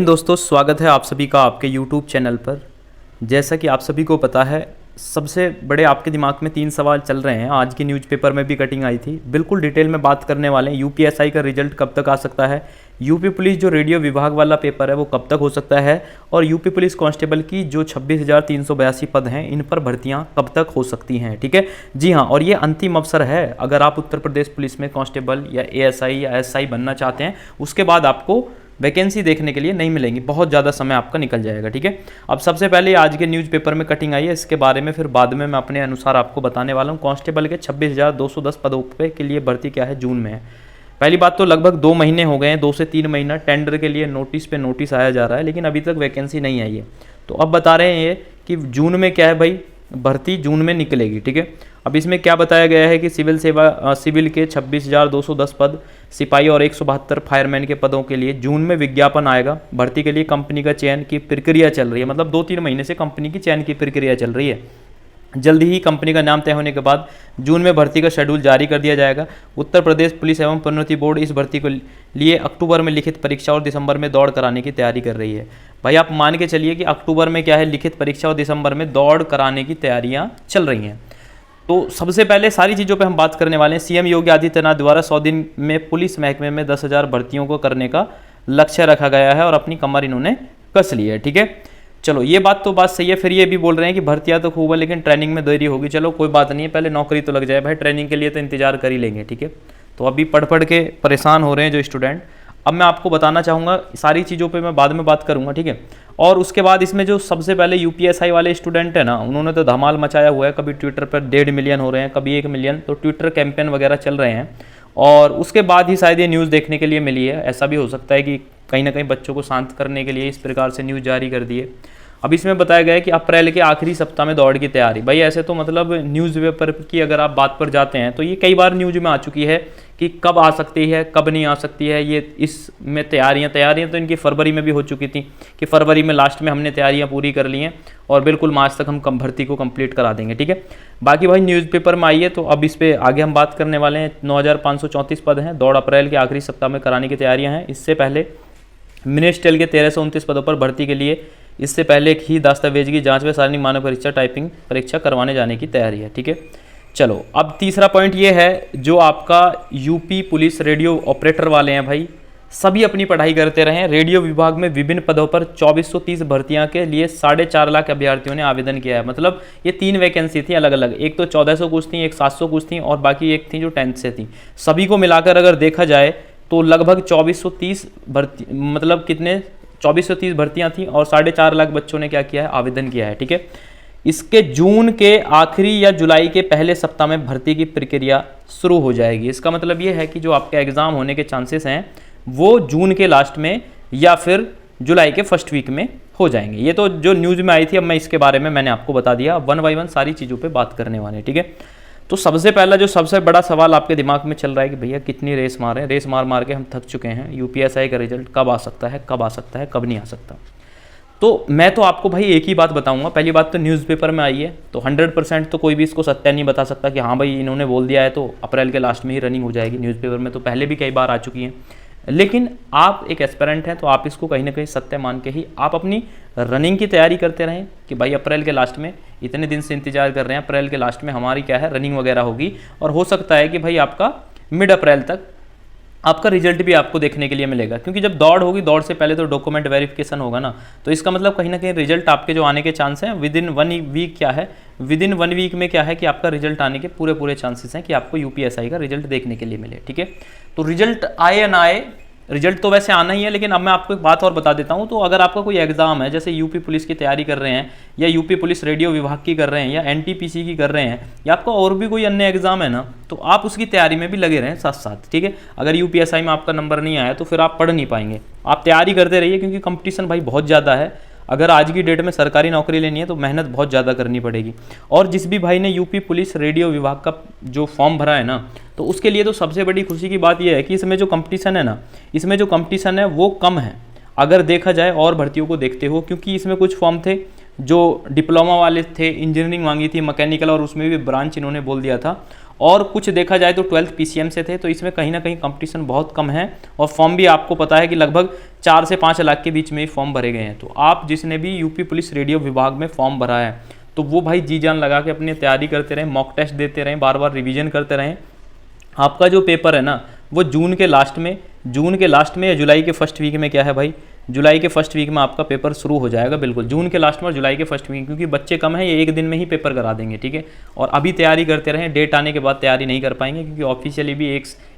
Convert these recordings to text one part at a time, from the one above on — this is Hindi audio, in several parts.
दोस्तों, स्वागत है आप सभी का आपके YouTube चैनल पर। जैसा कि आप सभी को पता है, सबसे बड़े आपके दिमाग में 3 सवाल चल रहे हैं। आज की न्यूज़पेपर में भी कटिंग आई थी, बिल्कुल डिटेल में बात करने वाले हैं। यूपीएसआई का रिजल्ट कब तक आ सकता है, यूपी पुलिस जो रेडियो विभाग वाला पेपर है वो कब तक हो सकता है, और यूपी पुलिस कांस्टेबल की जो 26,382 पद हैं इन पर भर्तियां कब तक हो सकती हैं। ठीक है जी हाँ, और ये अंतिम अवसर है। अगर आप उत्तर प्रदेश पुलिस में कांस्टेबल या एएसआई या एसआई बनना चाहते हैं, उसके बाद आपको वैकेंसी देखने के लिए नहीं मिलेंगी, बहुत ज़्यादा समय आपका निकल जाएगा। ठीक है, अब सबसे पहले आज के न्यूज़पेपर में कटिंग आई है, इसके बारे में फिर बाद में मैं अपने अनुसार आपको बताने वाला हूँ। कांस्टेबल के 26,210 पदों के लिए भर्ती क्या है, जून में है। पहली बात तो लगभग 2 महीने हो गए हैं, 2 से 3 महीना टेंडर के लिए नोटिस पे नोटिस आया जा रहा है, लेकिन अभी तक वैकेंसी नहीं आई है। तो अब बता रहे हैं ये कि जून में क्या है भाई, भर्ती जून में निकलेगी। ठीक है, अब इसमें क्या बताया गया है कि सिविल के 26,210 पद, सिपाही और 172 फायरमैन के पदों के लिए जून में विज्ञापन आएगा। भर्ती के लिए कंपनी का चयन की प्रक्रिया चल रही है, मतलब 2-3 महीने से कंपनी की चयन की प्रक्रिया चल रही है। जल्दी ही कंपनी का नाम तय होने के बाद जून में भर्ती का शेड्यूल जारी कर दिया जाएगा। उत्तर प्रदेश पुलिस एवं प्रोन्नति बोर्ड इस भर्ती को लिए अक्टूबर में लिखित परीक्षा और दिसंबर में दौड़ कराने की तैयारी कर रही है। भाई आप मान के चलिए कि अक्टूबर में क्या है, लिखित परीक्षा और दिसंबर में दौड़ कराने की तैयारियां चल रही हैं। तो सबसे पहले सारी चीज़ों पे हम बात करने वाले हैं। सीएम योगी आदित्यनाथ द्वारा 100 दिन में पुलिस महकमे में 10,000 भर्तियों को करने का लक्ष्य रखा गया है और अपनी कमर इन्होंने कस ली है। ठीक है, चलो ये बात तो बात सही है। फिर ये भी बोल रहे हैं कि भर्तियां तो खूब है लेकिन ट्रेनिंग में देरी होगी। चलो कोई बात नहीं है, पहले नौकरी तो लग जाए भाई, ट्रेनिंग के लिए तो इंतजार कर ही लेंगे। ठीक है, तो अभी पढ़ के परेशान हो रहे हैं जो स्टूडेंट। अब मैं आपको बताना चाहूँगा, सारी चीज़ों पे मैं बाद में बात करूँगा। ठीक है, और उसके बाद इसमें जो सबसे पहले यूपीएसआई वाले स्टूडेंट है ना, उन्होंने तो धमाल मचाया हुआ है। कभी ट्विटर पर 1.5 मिलियन हो रहे हैं, कभी 1 मिलियन, तो ट्विटर कैंपेन वगैरह चल रहे हैं। और उसके बाद ही शायद ये न्यूज़ देखने के लिए मिली है। ऐसा भी हो सकता है कि कहीं ना कहीं बच्चों को शांत करने के लिए इस प्रकार से न्यूज़ जारी कर दी है। अब इसमें बताया गया है कि अप्रैल के आखिरी सप्ताह में दौड़ की तैयारी। भाई ऐसे तो मतलब न्यूज़पेपर की अगर आप बात पर जाते हैं तो ये कई बार न्यूज़ में आ चुकी है कि कब आ सकती है कब नहीं आ सकती है। ये इसमें तैयारियां तो इनकी फरवरी में भी हो चुकी थी कि फरवरी में लास्ट में हमने तैयारियां पूरी कर ली हैं और बिल्कुल मार्च तक हम भर्ती को कंप्लीट करा देंगे। ठीक है, बाकी भाई न्यूज़पेपर में आई है तो अब इस पर आगे हम बात करने वाले हैं। 9,534 पद हैं, दौड़ अप्रैल के आखिरी सप्ताह में कराने की तैयारियाँ हैं। इससे पहले मिनिस्ट्रियल के 1,329 पदों पर भर्ती के लिए इससे पहले ही दस्तावेज की जांच व सार्वजनिक मानव परीक्षा टाइपिंग परीक्षा करवाने जाने की तैयारी है। ठीक है, चलो अब तीसरा पॉइंट ये है, जो आपका यूपी पुलिस रेडियो ऑपरेटर वाले हैं भाई, सभी अपनी पढ़ाई करते रहें। रेडियो विभाग में विभिन्न पदों पर 2,430 भर्तियां के लिए 4.5 लाख अभ्यर्थियों ने आवेदन किया है। मतलब ये 3 वैकेंसी थी अलग अलग, एक तो 1,400 कुछ थी, एक 700 कुछ थी और बाकी एक थी जो 10th से थी। सभी को मिलाकर अगर देखा जाए तो लगभग 2,430 भर्ती, मतलब कितने 2,430 भर्तियां थी और 4.5 लाख बच्चों ने क्या किया है, आवेदन किया है। ठीक है, इसके जून के आखिरी या जुलाई के पहले सप्ताह में भर्ती की प्रक्रिया शुरू हो जाएगी। इसका मतलब ये है कि जो आपके एग्जाम होने के चांसेस हैं वो जून के लास्ट में या फिर जुलाई के फर्स्ट वीक में हो जाएंगे। ये तो जो न्यूज़ में आई थी, अब मैं इसके बारे में मैंने आपको बता दिया। 1 बाय 1 सारी चीज़ों पे बात करने वाले हैं। ठीक है, तो सबसे पहला जो सबसे बड़ा सवाल आपके दिमाग में चल रहा है कि भैया कितनी रेस मारें, रेस मार के हम थक चुके हैं। यूपीएसआई का रिजल्ट कब आ सकता है, कब आ सकता है, कब नहीं आ सकता। तो मैं तो आपको भाई एक ही बात बताऊंगा। पहली बात तो न्यूज़पेपर में आई है तो 100% तो कोई भी इसको सत्य नहीं बता सकता कि हाँ भाई इन्होंने बोल दिया है तो अप्रैल के लास्ट में ही रनिंग हो जाएगी। न्यूज़पेपर में तो पहले भी कई बार आ चुकी हैं, लेकिन आप एक एस्पिरेंट हैं तो आप इसको कहीं ना कहीं सत्य मान के ही आप अपनी रनिंग की तैयारी करते रहें कि भाई अप्रैल के लास्ट में, इतने दिन से इंतजार कर रहे हैं, अप्रैल के लास्ट में हमारी क्या है रनिंग वगैरह होगी। और हो सकता है कि भाई आपका मिड अप्रैल तक आपका रिजल्ट भी आपको देखने के लिए मिलेगा, क्योंकि जब दौड़ होगी, दौड़ से पहले तो डॉक्यूमेंट वेरिफिकेशन होगा ना, तो इसका मतलब कहीं ना कहीं रिजल्ट आपके जो आने के चांस हैं विदिन 1 वीक क्या है, विदिन 1 वीक में क्या है कि आपका रिजल्ट आने के पूरे चांसेस हैं कि आपको यूपीएसआई का रिजल्ट देखने के लिए मिले। ठीक है, तो रिजल्ट आए या ना आए, रिजल्ट तो वैसे आना ही है, लेकिन अब मैं आपको एक बात और बता देता हूं। तो अगर आपका कोई एग्जाम है, जैसे यूपी पुलिस की तैयारी कर रहे हैं या यूपी पुलिस रेडियो विभाग की कर रहे हैं या एनटीपीसी की कर रहे हैं या आपका और भी कोई अन्य एग्जाम है ना, तो आप उसकी तैयारी में भी लगे रहें साथ साथ। ठीक है, अगर यूपीएसआई में आपका नंबर नहीं आया तो फिर आप पढ़ नहीं पाएंगे। आप तैयारी करते रहिए, क्योंकि कंपटीशन भाई बहुत ज़्यादा है। अगर आज की डेट में सरकारी नौकरी लेनी है तो मेहनत बहुत ज़्यादा करनी पड़ेगी। और जिस भी भाई ने यूपी पुलिस रेडियो विभाग का जो फॉर्म भरा है ना, तो उसके लिए तो सबसे बड़ी खुशी की बात यह है कि इसमें जो कंपटीशन है ना, इसमें जो कंपटीशन है वो कम है अगर देखा जाए और भर्तियों को देखते हो। क्योंकि इसमें कुछ फॉर्म थे जो डिप्लोमा वाले थे, इंजीनियरिंग मांगी थी, मैकेनिकल, और उसमें भी ब्रांच इन्होंने बोल दिया था। और कुछ देखा जाए तो 12th PCM से थे, तो इसमें कहीं ना कहीं कंपटीशन बहुत कम है। और फॉर्म भी आपको पता है कि लगभग 4 से 5 लाख के बीच में ही फॉर्म भरे गए हैं। तो आप जिसने भी यूपी पुलिस रेडियो विभाग में फॉर्म भरा है तो वो भाई जी जान लगा के अपनी तैयारी करते रहें, मॉक टेस्ट देते रहें, बार बार रिवीजन करते रहें। आपका जो पेपर है ना वो जून के लास्ट में या जुलाई के फर्स्ट वीक में क्या है भाई, जुलाई के फर्स्ट वीक में आपका पेपर शुरू हो जाएगा। बिल्कुल जून के लास्ट में और जुलाई के फर्स्ट वीक, क्योंकि बच्चे कम हैं, ये एक दिन में ही पेपर करा देंगे, ठीक है। और अभी तैयारी करते रहें, डेट आने के बाद तैयारी नहीं कर पाएंगे, क्योंकि ऑफिशियली भी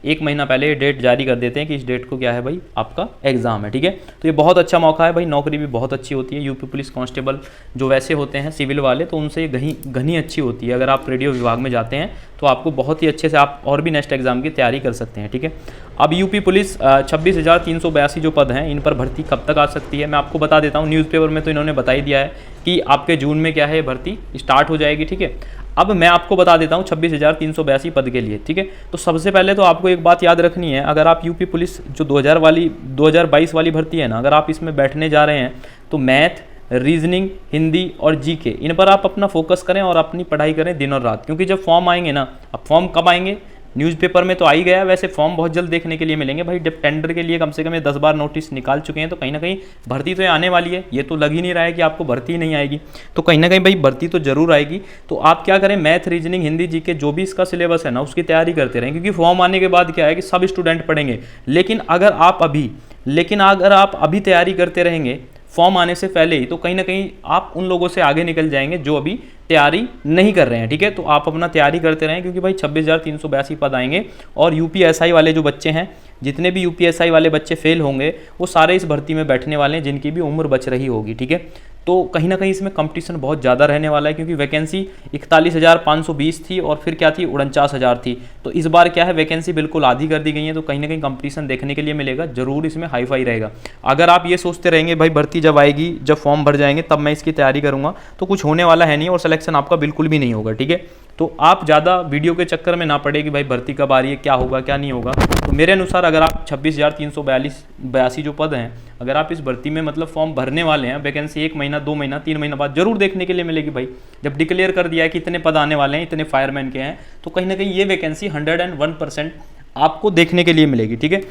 एक महीना पहले डेट जारी कर देते हैं कि इस डेट को क्या है भाई आपका एग्जाम है, ठीक है। तो ये बहुत अच्छा मौका है भाई, नौकरी भी बहुत अच्छी होती है। यूपी पुलिस कांस्टेबल जो वैसे होते हैं सिविल वाले, तो उनसे घनी अच्छी होती है। अगर आप रेडियो विभाग में जाते हैं तो आपको बहुत ही अच्छे से आप और भी नेक्स्ट एग्जाम की तैयारी कर सकते हैं, ठीक है। अब यूपी पुलिस 26,382 जो पद हैं, इन पर भर्ती कब तक आ सकती है मैं आपको बता देता हूँ। न्यूज़पेपर में तो इन्होंने बता ही दिया है कि आपके जून में क्या है भर्ती स्टार्ट हो जाएगी, ठीक है। अब मैं आपको बता देता हूँ 26,382 पद के लिए, ठीक है। तो सबसे पहले तो आपको एक बात याद रखनी है, अगर आप यूपी पुलिस जो 2022 वाली भर्ती है ना, अगर आप इसमें बैठने जा रहे हैं तो मैथ, रीजनिंग, हिंदी और जीके, इन पर आप अपना फोकस करें और अपनी पढ़ाई करें दिन और रात। क्योंकि जब फॉर्म आएंगे ना, अब फॉर्म कब आएंगे, न्यूज़पेपर में तो आ ही गया, वैसे फॉर्म बहुत जल्द देखने के लिए मिलेंगे भाई। जब टेंडर के लिए कम से कम 10 बार नोटिस निकाल चुके हैं, तो कहीं ना कहीं भर्ती तो ये आने वाली है। ये तो लग ही नहीं रहा है कि आपको भर्ती नहीं आएगी, तो कहीं ना कहीं भाई भर्ती तो जरूर आएगी। तो आप क्या करें, मैथ, रीजनिंग, हिंदी, जीके जो भी इसका सिलेबस है ना उसकी तैयारी करते रहें, क्योंकि फॉर्म आने के बाद क्या है कि सब स्टूडेंट पढ़ेंगे। लेकिन अगर आप अभी तैयारी करते रहेंगे फॉर्म आने से पहले ही, तो कहीं ना कहीं आप उन लोगों से आगे निकल जाएंगे जो अभी तैयारी नहीं कर रहे हैं, ठीक है। तो आप अपना तैयारी करते रहें, क्योंकि भाई 26,382 पद आएंगे। और यूपीएसआई वाले जो बच्चे हैं, जितने भी यूपीएसआई वाले बच्चे फेल होंगे वो सारे इस भर्ती में बैठने वाले हैं, जिनकी भी उम्र बच रही होगी, ठीक है। तो कहीं ना कहीं इसमें कंपटीशन बहुत ज़्यादा रहने वाला है, क्योंकि वैकेंसी 41,520 थी और फिर क्या थी 49,000 थी। तो इस बार क्या है वैकेंसी बिल्कुल आधी कर दी गई है। तो कहीं ना कहीं कंपटीशन देखने के लिए मिलेगा, जरूर इसमें हाई फाई रहेगा। अगर आप ये सोचते रहेंगे भाई भर्ती जब आएगी, जब फॉर्म भर जाएंगे तब मैं इसकी तैयारी करूँगा, तो कुछ होने वाला है नहीं और सिलेक्शन आपका बिल्कुल भी नहीं होगा, ठीक है। तो आप ज़्यादा वीडियो के चक्कर में ना पड़े कि भाई भर्ती कब आ रही है, क्या होगा क्या नहीं होगा। तो मेरे अनुसार अगर आप 26,382 जो पद हैं, अगर आप इस भर्ती में मतलब फॉर्म भरने वाले हैं, वैकेंसी 1 महीना 2 महीना 3 महीना बाद जरूर देखने के लिए मिलेगी भाई। जब डिक्लेयर कर दिया है कि इतने पद आने वाले हैं, इतने फायरमैन के हैं, तो कहीं ना कहीं ये वैकेंसी 101% आपको देखने के लिए मिलेगी, ठीक है।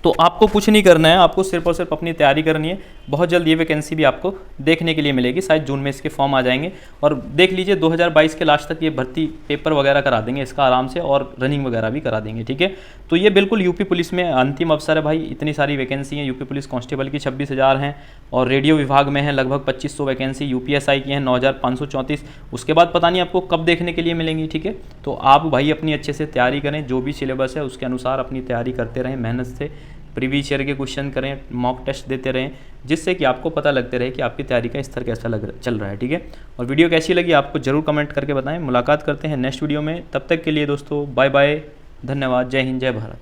तो आपको कुछ नहीं करना है, आपको सिर्फ और सिर्फ अपनी तैयारी करनी है। बहुत जल्द ये वैकेंसी भी आपको देखने के लिए मिलेगी, शायद जून में इसके फॉर्म आ जाएंगे। और देख लीजिए 2022 के लास्ट तक ये भर्ती पेपर वगैरह करा देंगे इसका आराम से, और रनिंग वगैरह भी करा देंगे, ठीक है। तो ये बिल्कुल यूपी पुलिस में अंतिम अवसर है भाई। इतनी सारी वैकेंसी हैं, यूपी पुलिस कांस्टेबल की 26,000 हैं, और रेडियो विभाग में है लगभग 2500 वैकेंसी, यूपीएसआई की हैं 9,534। उसके बाद पता नहीं आपको कब देखने के लिए मिलेंगी, ठीक है। तो आप भाई अपनी अच्छे से तैयारी करें, जो भी सिलेबस है उसके अनुसार अपनी तैयारी करते रहें, मेहनत से प्रीवियस ईयर के क्वेश्चन करें, मॉक टेस्ट देते रहें, जिससे कि आपको पता लगते रहे कि आपकी तैयारी का स्तर कैसा चल रहा है, ठीक है। और वीडियो कैसी लगी आपको जरूर कमेंट करके बताएं। मुलाकात करते हैं नेक्स्ट वीडियो में, तब तक के लिए दोस्तों बाय बाय, धन्यवाद, जय हिंद, जय भारत।